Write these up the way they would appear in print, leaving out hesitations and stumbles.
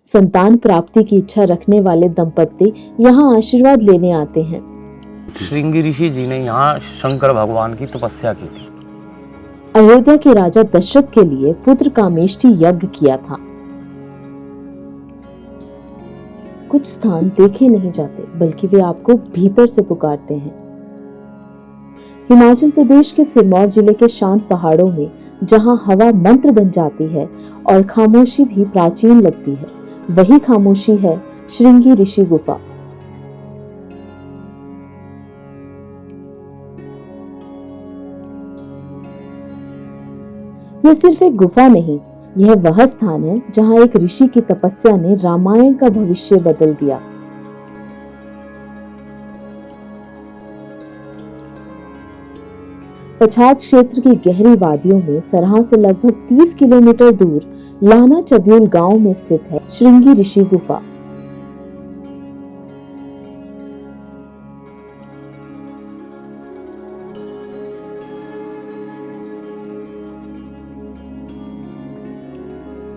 संतान प्राप्ति की इच्छा रखने वाले दंपत्ति यहाँ आशीर्वाद लेने आते हैं। श्रृंगी ऋषि जी ने यहाँ शंकर भगवान की तपस्या की थी। अयोध्या के राजा दशरथ के लिए पुत्र कामेष्टि यज्ञ किया था। कुछ स्थान देखे नहीं जाते बल्कि वे आपको भीतर से पुकारते हैं। हिमाचल प्रदेश के सिरमौर जिले के शांत पहाड़ों में जहां हवा मंत्र बन जाती है और खामोशी भी प्राचीन लगती है, वही खामोशी है श्रृंगी ऋषि गुफा। यह सिर्फ एक गुफा नहीं, यह वह स्थान है जहां एक ऋषि की तपस्या ने रामायण का भविष्य बदल दिया। पछात क्षेत्र की गहरी वादियों में सराहां से लगभग 30 किलोमीटर दूर लाना चब्यूल गांव में स्थित है श्रृंगी ऋषि गुफा।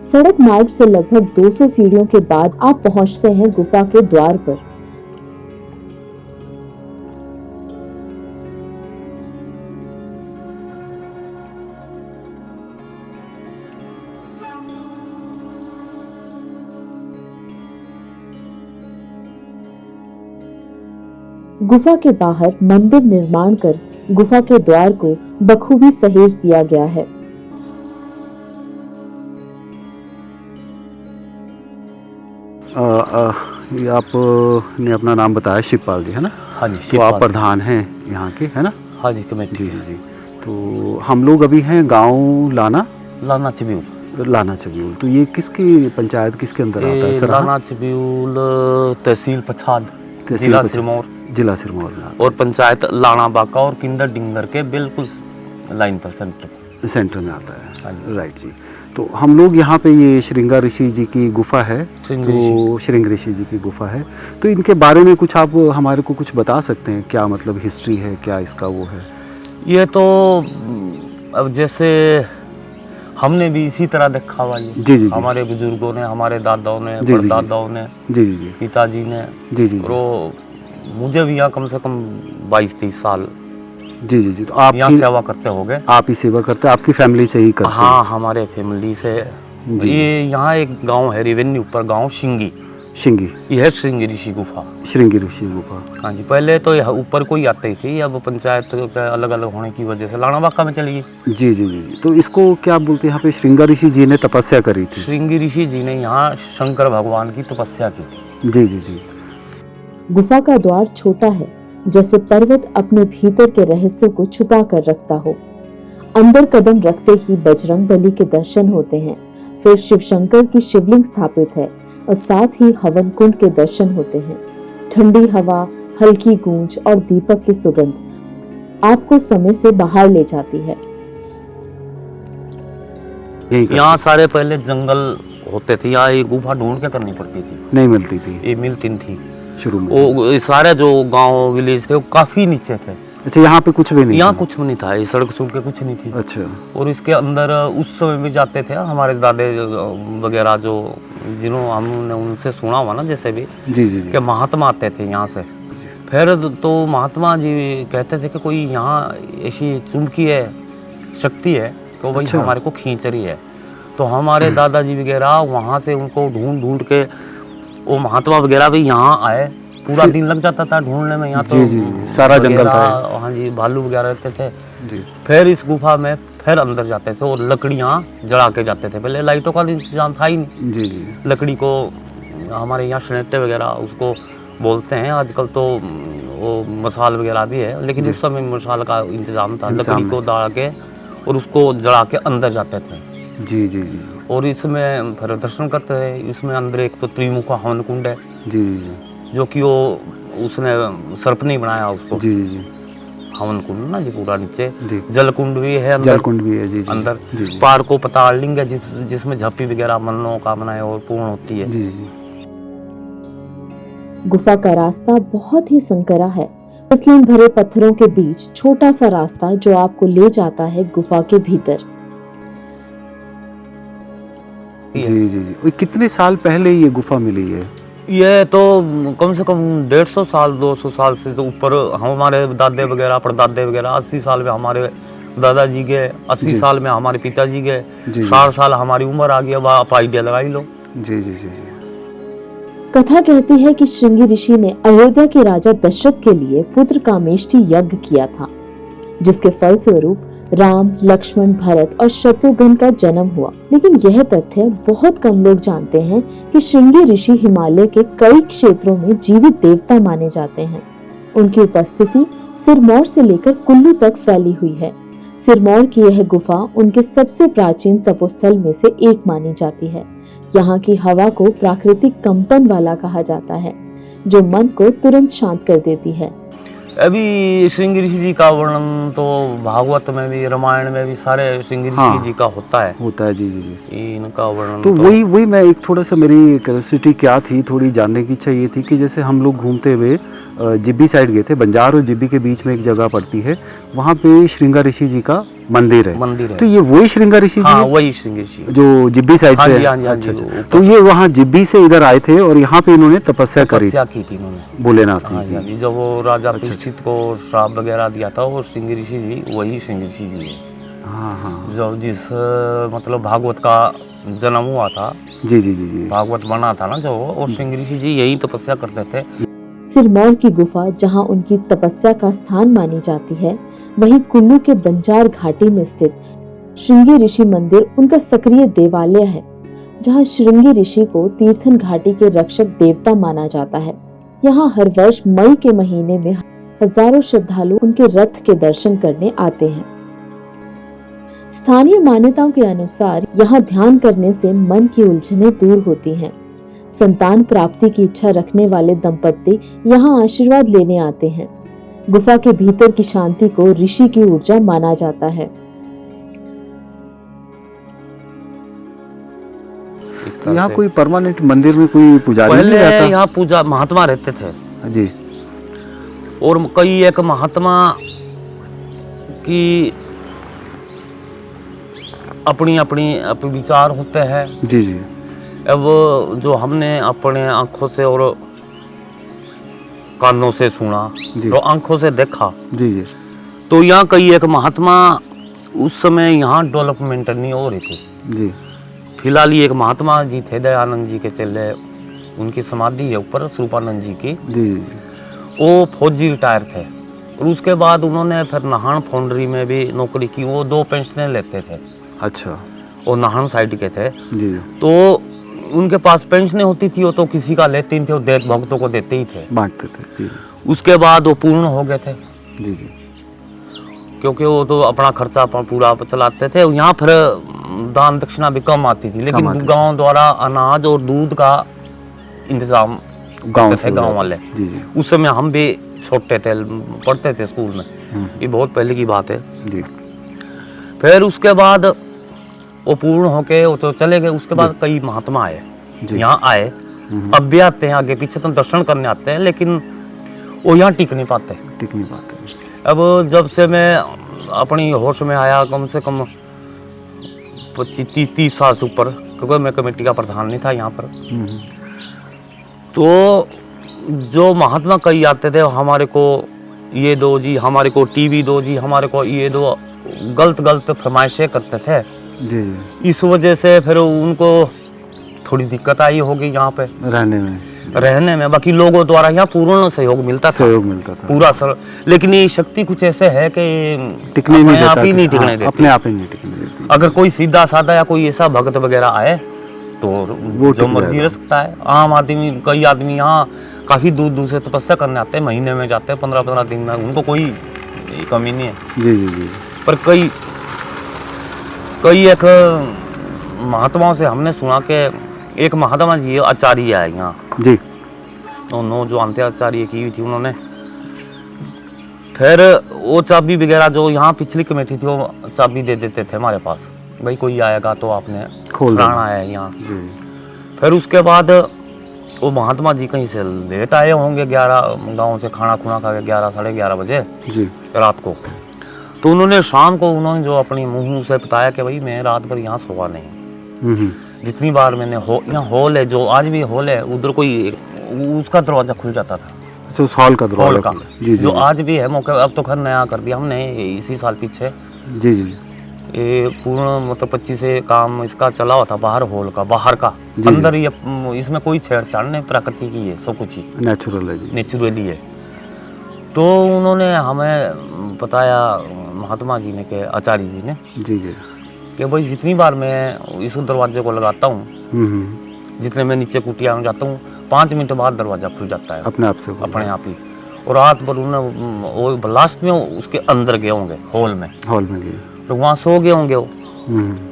सड़क मार्ग से लगभग 200 सीढ़ियों के बाद आप पहुंचते हैं गुफा के द्वार पर। गुफा के बाहर मंदिर निर्माण कर गुफा के द्वार को बखूबी सहेज दिया गया है। ये आपने अपना नाम बताया शिवपाल जी, है ना? हाँ जी, तो आप प्रधान हैं यहाँ के, है ना? हाँ जी, कमेटी। जी जी जी। तो हम लोग अभी हैं गांव लाना चब्यूल। तो ये किसकी पंचायत किसके अंदर आता है सर? लाना चब्यूल तहसील पछाद, जिला सिरमौर में आता और पंचायत लाना बाका और किंदर डिंगर के बिल्कुल लाइन पर सेंटर में आता है। राइट जी। तो हम लोग यहाँ पे ये श्रृंगा ऋषि जी की गुफा है, तो श्रृंग ऋषि जी की गुफा है, तो इनके बारे में कुछ आप हमारे को कुछ बता सकते हैं? क्या मतलब हिस्ट्री है, क्या इसका वो है? ये तो अब जैसे हमने भी इसी तरह देखा हुआ है। जी जी। हमारे बुजुर्गों ने, हमारे दादाओं ने, परदादाओं ने, जी जी जी, पिताजी ने, जी जी, और मुझे भी यहाँ कम से कम 22-23 साल जी जी जी। तो आप यहाँ सेवा करते हो गए? आप ही सेवा करते हैं, आपकी फैमिली से ही करते हैं? हाँ, हमारे फैमिली से। ये यहाँ एक गांव है रेवेन्यू ऊपर गांव शिंगी, यह है श्रृंगी ऋषि गुफा। हाँ जी, पहले तो यहाँ ऊपर कोई आती थी, अब पंचायत के अलग अलग होने की वजह से लाना बाका में चली गई। जी जी जी। तो इसको क्या बोलते हैं? यहाँ पे श्रृंगा ऋषि जी ने तपस्या करी थी। श्रृंगी ऋषि जी ने यहाँ शंकर भगवान की तपस्या की थी। जी जी जी। गुफा का द्वार छोटा है, जैसे पर्वत अपने भीतर के रहस्यों को छुपा कर रखता हो। अंदर कदम रखते ही बजरंग बली के दर्शन होते हैं, फिर शिव शंकर की शिवलिंग स्थापित है और साथ ही हवन कुंड के दर्शन होते हैं। ठंडी हवा, हल्की गूंज और दीपक की सुगंध आपको समय से बाहर ले जाती है। यहाँ सारे पहले जंगल होते थे, यहाँ ये गुफा ढूंढ के करनी पड़ती थी, नहीं मिलती थी, ये मिलती थी शुरू में। वो सारे जो गांव विलेज थे वो काफी नीचे थे। अच्छा, यहाँ पे कुछ भी नहीं? यहाँ कुछ भी नहीं था, ये सड़क सुड़ के कुछ नहीं थी। अच्छा। और इसके अंदर उस समय भी जाते थे हमारे दादे वगैरह, जो जिन्होंने हमने उनसे सुना हुआ ना, जैसे भी जी जी जी, कि महात्मा आते थे यहाँ से। फिर तो महात्मा जी कहते थे कि कोई यहाँ ऐसी चुंबकीय शक्ति है कि भाई हमारे को खींच रही है। तो हमारे दादाजी वगैरह वहाँ से उनको ढूंढ ढूंढ के, वो महात्मा वगैरह भी यहाँ आए, पूरा दिन लग जाता था ढूंढने में। यहाँ तो जी, सारा जंगल था। हाँ जी, भालू वगैरह रहते थे जी। फिर इस गुफा में फिर अंदर जाते थे और लकड़ियाँ जला के जाते थे। पहले लाइटों का इंतजाम था ही नहीं जी जी। लकड़ी को हमारे यहाँ शनेटे वगैरह उसको बोलते हैं, आजकल तो वो मसाल वगैरह भी है, लेकिन उस समय मसाल का इंतजाम था। लकड़ी को दाल के और उसको जला के अंदर जाते थे। जी जी जी। और इसमें फिर दर्शन करते थे। इसमें अंदर एक तो त्रिमुखा हवन कुंड है जी जी, जो कि वो उसने सर्प नहीं बनाया उसको। जी जी। हवन कुंड ना जी, पूरा नीचे जल कुंड भी है अंदर, जल कुंड भी है जी जी। अंदर पार को पताल लिंग है जिसमें झप्पी वगैरह मनोकामनाएं और पूर्ण होती है। जी जी। गुफा का रास्ता बहुत ही संकरा है। फिसलन भरे पत्थरों के बीच छोटा सा रास्ता जो आपको ले जाता है गुफा के भीतर। जी जी जी। और कितने साल पहले ये गुफा मिली है? ये तो कम से कम 150 साल 200 साल से तो ऊपर। हमारे दादे वगैरह परदादे वगैरह 80 साल में हमारे दादाजी गए, 80 जी। साल में हमारे पिताजी गए, जी, जी। 60 साल हमारी उम्र आ गई। अब आप आइडिया लगा ही लो। जी जी जी जी। कथा कहती है कि श्रृंगी ऋषि ने अयोध्या के राजा दशरथ के लिए पुत्र कामेष्टि यज्ञ किया था, जिसके फलस्वरूप राम, लक्ष्मण, भरत और शत्रुघ्न का जन्म हुआ। लेकिन यह तथ्य बहुत कम लोग जानते हैं कि श्रृंगी ऋषि हिमालय के कई क्षेत्रों में जीवित देवता माने जाते हैं। उनकी उपस्थिति सिरमौर से लेकर कुल्लू तक फैली हुई है। सिरमौर की यह गुफा उनके सबसे प्राचीन तपोस्थल में से एक मानी जाती है। यहाँ की हवा को प्राकृतिक कंपन वाला कहा जाता है, जो मन को तुरंत शांत कर देती है। अभी श्रृंगी ऋषि जी का वर्णन तो भागवत में भी, रामायण में भी सारे श्रृंगी ऋषि जी का होता है। जी जी जी। इनका वर्णन तो वही मैं एक थोड़ा सा, मेरी क्यूरियोसिटी क्या थी, थोड़ी जानने की इच्छा ये थी कि जैसे हम लोग घूमते हुए जिब्बी साइड गए थे, बंजार और जिब्बी के बीच में एक जगह पड़ती है, वहाँ पे श्रृंगा ऋषि जी का मंदिर है। तो ये वही श्रृंगा ऋषि जी? हाँ, वही श्रृंगी ऋषि जो जिब्बी साइड से। अच्छा। तो ये वहाँ जिब्बी से इधर आए थे और यहाँ पे इन्होंने तपस्या की थी इन्होंने, भोलेनाथ जी। जब वो राजा परीक्षित को श्राप वगैरह दिया था, वो श्रृंगी ऋषि जी वही श्रृंगी ऋषि जी है। हाँ। जब जिस मतलब भागवत का जन्म हुआ था, जी जी जी जी, भागवत बना था ना जो, वो श्रृंगी ऋषि जी यही तपस्या करते थे। सिरमौर की गुफा जहां उनकी तपस्या का स्थान मानी जाती है, वहीं कुल्लू के बंजार घाटी में स्थित श्रृंगी ऋषि मंदिर उनका सक्रिय देवालय है, जहां श्रृंगी ऋषि को तीर्थन घाटी के रक्षक देवता माना जाता है। यहाँ हर वर्ष मई के महीने में हजारों श्रद्धालु उनके रथ के दर्शन करने आते हैं। स्थानीय मान्यताओं के अनुसार यहाँ ध्यान करने से मन की उलझनें दूर होती हैं। संतान प्राप्ति की इच्छा रखने वाले दंपत्ति यहाँ आशीर्वाद लेने आते हैं। गुफा के भीतर की शांति को ऋषि की ऊर्जा माना जाता है। यहाँ कोई परमानेंट मंदिर में कोई पुजारी नहीं रहता? पहले यहाँ पूजा महात्मा रहते थे जी, और कई एक महात्मा की अपनी अपनी विचार होते हैं। जी जी। अब जो हमने अपने आंखों से और कानों से सुना, जो आंखों से देखा, जी जी, तो यहाँ कई एक महात्मा उस समय यहाँ डेवलपमेंट नहीं हो रही थी जी। फिलहाल एक महात्मा जी थे, दयानंद जी के चेले, उनकी समाधि है ऊपर स्वरूपानंद जी की। जी। वो फौजी रिटायर थे और उसके बाद उन्होंने फिर नाहन फाउंड्री में भी नौकरी की। वो 2 पेंशनें लेते थे। अच्छा। वो नाहन साइड के थे जी। तो उनके पास पेंशनें होती थी, वो तो किसी का लेते ही थे, वो देश भक्तों को देते ही थे, बांटते थे। जी। उसके बाद वो पूर्ण हो गए थे। जी जी। क्योंकि वो तो अपना खर्चा पूरा चलाते थे। यहाँ फिर दान दक्षिणा भी कम आती थी, लेकिन गांव द्वारा अनाज और दूध का इंतजाम गांव थे गांव वाले। जी जी। उस समय हम भी छोटे थे, पढ़ते थे स्कूल में, ये बहुत पहले की बात है जी। फिर उसके बाद वो पूर्ण होके वो तो चले गए। उसके बाद कई महात्मा आए, यहाँ आए, अब भी आते हैं, आगे पीछे तो दर्शन करने आते हैं, लेकिन वो यहाँ टिक नहीं पाते। अब जब से मैं अपनी होश में आया, कम से कम 25-30 साल से ऊपर, क्योंकि मैं कमेटी का प्रधान नहीं था यहाँ पर, तो जो महात्मा कई आते थे, हमारे को ये दो जी, हमारे को टीवी दो जी, हमारे को ये दो, गलत फरमाइशें करते थे जी। इस वजह से फिर उनको थोड़ी दिक्कत आई होगी यहाँ पे रहने में। बाकी लोगों द्वारा यहाँ पूर्ण सहयोग मिलता था पूरा सर, लेकिन ये शक्ति कुछ ऐसे है कि टिकने नहीं देता, नहीं टिकने देती, अपने आप ही नहीं टिकने देती। अगर कोई सीधा साधा या कोई ऐसा भक्त वगैरह आए तो वो जो मर्जी रह सकता है। आम आदमी, कई आदमी यहाँ काफी दूर दूर से तपस्या करने आते हैं, महीने में जाते हैं, 15-15 दिन में, उनको कोई कमी नहीं है। जी जी जी। पर कई एक महात्माओं से हमने सुना कि एक महात्मा जी आचार्य है यहाँ जी, उन्होंने जो अंत्याचार्य की हुई थी उन्होंने, फिर वो चाबी वगैरह जो यहाँ पिछली कमेटी थी वो चाबी दे देते थे हमारे पास, भाई कोई आएगा तो आपने खोलना है यहाँ। फिर उसके बाद वो महात्मा जी कहीं से लेट आए होंगे, 11 गाँव से खाना खुना खा के 11-11:30 बजे जी रात को। तो उन्होंने शाम को जो अपनी मुंह से बताया कि भाई मैं रात भर यहाँ सोया नहीं, जितनी बार मैंने यहाँ हॉल है, जो आज भी हॉल है, उधर कोई उसका दरवाज़ा खुल जाता था। अच्छा, उस हॉल का हॉल दरवाजा का खुला। जी जो आज भी है मौके, अब तो घर नया कर दिया हमने इसी साल पीछे। जी जी ये पूर्ण मतलब 25 से काम इसका चला हुआ था, बाहर हॉल का, बाहर का। जी। अंदर ये इसमें कोई छेड़छाड़ नहीं, प्रकृति की है सब कुछ ही, नेचुरल है जी। नेचुरली है। तो उन्होंने हमें बताया, महात्मा जी ने के आचार्य जी ने, जी जी कि भाई जितनी बार मैं इस दरवाजे को लगाता हूँ, जितने मैं नीचे कुटिया में जाता हूँ, 5 मिनट बाद दरवाजा खुल जाता है अपने आप से, अपने आप ही। और रात भर उन्होंने वो लास्ट में उसके अंदर गए होंगे हॉल में गए, तो वहाँ सो गए होंगे वो।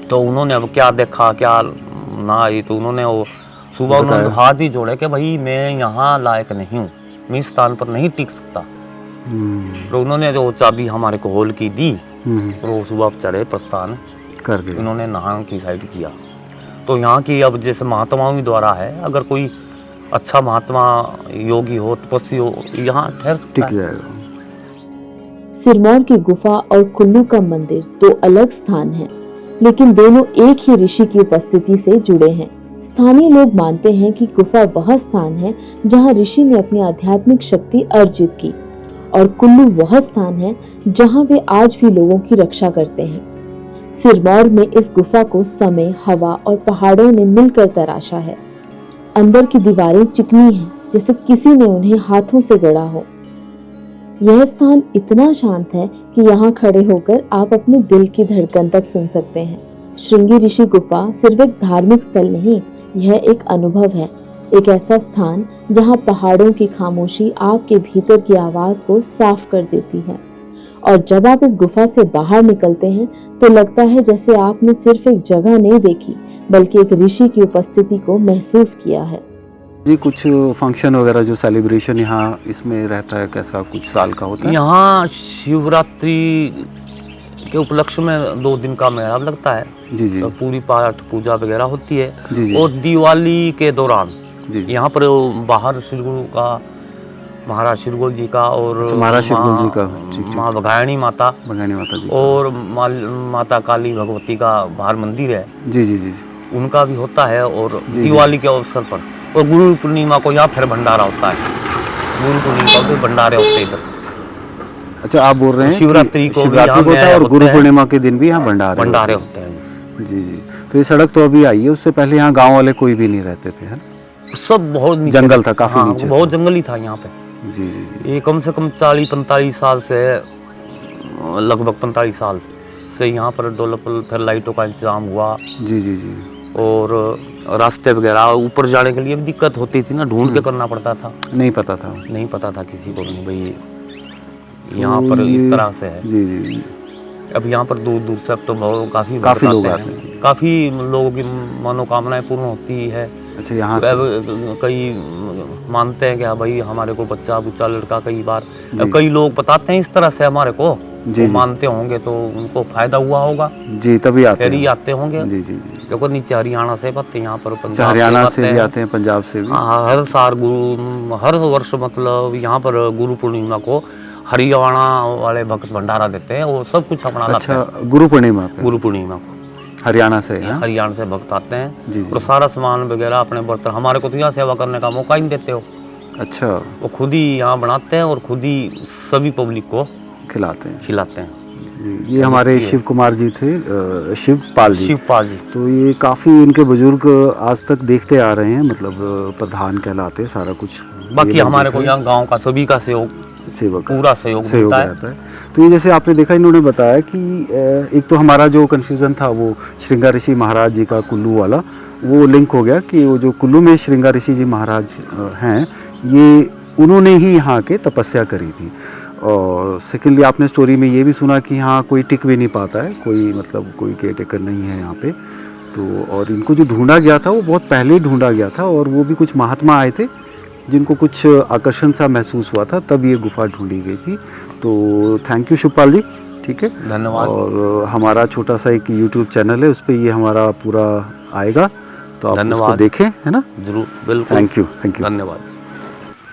तो उन्होंने अब क्या देखा क्या ना आई, तो उन्होंने वो सुबह उन्होंने हाथ ही जोड़े कि भाई मैं यहाँ लायक नहीं हूँ, मैं इस स्थान पर नहीं टिक सकता। तो उन्होंने जो चाबी हमारे को हॉल की दी और वो सुबह चढ़े प्रस्थान कर दिया, उन्होंने नहान की साइड किया। तो यहाँ की अब जैसे महात्माओं द्वारा है, अगर कोई अच्छा महात्मा योगी हो, तपस्वी हो, यहाँ ठहर सकता टिक है। जाएगा। सिरमौर की गुफा और कुल्लू का मंदिर दो अलग स्थान हैं, लेकिन दोनों एक ही ऋषि की उपस्थिति से जुड़े हैं। स्थानीय लोग मानते हैं कि गुफा वह स्थान है जहां ऋषि ने अपनी आध्यात्मिक शक्ति अर्जित की, और कुल्लू वह स्थान है जहां वे आज भी लोगों की रक्षा करते हैं। सिरमौर में इस गुफा को समय, हवा और पहाड़ों ने मिलकर तराशा है। अंदर की दीवारें चिकनी हैं, जैसे किसी ने उन्हें हाथों से गढ़ा हो। यह स्थान इतना शांत है कि यहाँ खड़े होकर आप अपने दिल की धड़कन तक सुन सकते हैं। श्रृंगी ऋषि गुफा सिर्फ एक धार्मिक स्थल नहीं, यह एक अनुभव है, एक ऐसा स्थान जहाँ पहाड़ों की खामोशी आपके भीतर की आवाज को साफ कर देती है। और जब आप इस गुफा से बाहर निकलते हैं तो लगता है जैसे आपने सिर्फ एक जगह नहीं देखी, बल्कि एक ऋषि की उपस्थिति को महसूस किया है। जी, कुछ फंक्शन वगैरह जो सेलिब्रेशन यहाँ इसमें रहता है, कैसा कुछ साल का होता है? यहाँ शिवरात्रि के उपलक्ष्य में 2 दिन का मेला लगता है। जी जी तो पूरी पाठ पूजा वगैरह होती है। जी जी। और दिवाली के दौरान जी यहाँ पर बाहर श्री गुरु का, महाराज श्री गुरु जी का, और अच्छा, महाराज श्री गुरु जी का, ठीक, ठीक। माँ भगायणी माता जी और माता काली भगवती का बाहर मंदिर है, जी जी जी उनका भी होता है। और जी। दिवाली के अवसर पर और गुरु पूर्णिमा को यहाँ फिर भंडारा होता है। गुरु पूर्णिमा को भंडारे होते हैं इधर। अच्छा, आप बोल रहे हैं शिवरात्रि को भी होता है और गुरु पूर्णिमा के दिन भी यहाँ भंडारे होते हैं। जी जी। तो ये सड़क तो अभी आई है, उससे पहले यहाँ गांव वाले कोई भी नहीं रहते थे, है? सब बहुत नीचे जंगल था, काफी नीचे बहुत जंगली था यहाँ पे। जी जी जी। ये कम से कम 40-45 साल से, लगभग 45 साल से यहाँ पर डेवलप, फिर लाइटों का इंतजाम हुआ। जी जी जी। और रास्ते वगैरह ऊपर जाने के लिए भी दिक्कत होती थी ना, ढूंढ के करना पड़ता था। नहीं पता था किसी को नहीं भाई यहाँ पर इस तरह से है। जी जी। अब यहाँ पर दूर दूर से अब तो काफी लोग आते हैं, काफी लोगों की मनोकामनाएं पूर्ण होती है। अच्छा, यहाँ कई मानते हैं कि हाँ भाई हमारे को बच्चा बुच्चा लड़का, कई बार कई लोग बताते हैं इस तरह से हमारे को, वो मानते होंगे तो उनको फायदा हुआ होगा जी, तभी आते होंगे। जी जी। देखो नीचे हरियाणा से आते, यहाँ पर पंजाब हरियाणा से भी आते हैं, पंजाब से भी। हर साल हर वर्ष मतलब यहाँ पर गुरु पूर्णिमा को हरियाणा वाले भक्त भंडारा देते हैं, वो सब कुछ अपना लाते हैं। अच्छा, गुरु पूर्णिमा को हरियाणा से भक्त आते हैं। जी जी। और सारा सामान वगैरह अपने बर्तन, हमारे को तो यहाँ सेवा करने का मौका ही नहीं देते हो। अच्छा, वो खुद ही यहाँ बनाते हैं और खुद ही सभी पब्लिक को खिलाते हैं। ये हमारे शिव कुमार जी थे, शिवपाल जी। तो ये काफ़ी इनके बुजुर्ग आज तक देखते आ रहे हैं, मतलब प्रधान कहलाते हैं, सारा कुछ। बाकी हमारे को यहाँ गांव का सभी का पूरा सहयोग रहता है। तो ये जैसे आपने देखा, इन्होंने बताया कि एक तो हमारा जो कन्फ्यूज़न था वो श्रृंगा ऋषि महाराज जी का कुल्लू वाला, वो लिंक हो गया कि वो जो कुल्लू में श्रृंगा ऋषि जी महाराज हैं, ये उन्होंने ही यहाँ के तपस्या करी थी। और सेकेंडली आपने स्टोरी में ये भी सुना कि यहाँ कोई टिक भी नहीं पाता है, कोई मतलब कोई केयर टेकर नहीं है यहाँ पे। तो और इनको जो ढूंढा गया था वो बहुत पहले ढूंढा गया था, और वो भी कुछ महात्मा आए थे जिनको कुछ आकर्षण सा महसूस हुआ था, तब ये गुफा ढूंढी गई थी। तो थैंक यू शिवपाल जी, ठीक है, धन्यवाद। और हमारा छोटा सा एक YouTube चैनल है, उस पर ये हमारा पूरा आएगा, तो आप उसको देखें, है ना? जरूर, बिल्कुल। थैंक यू, धन्यवाद।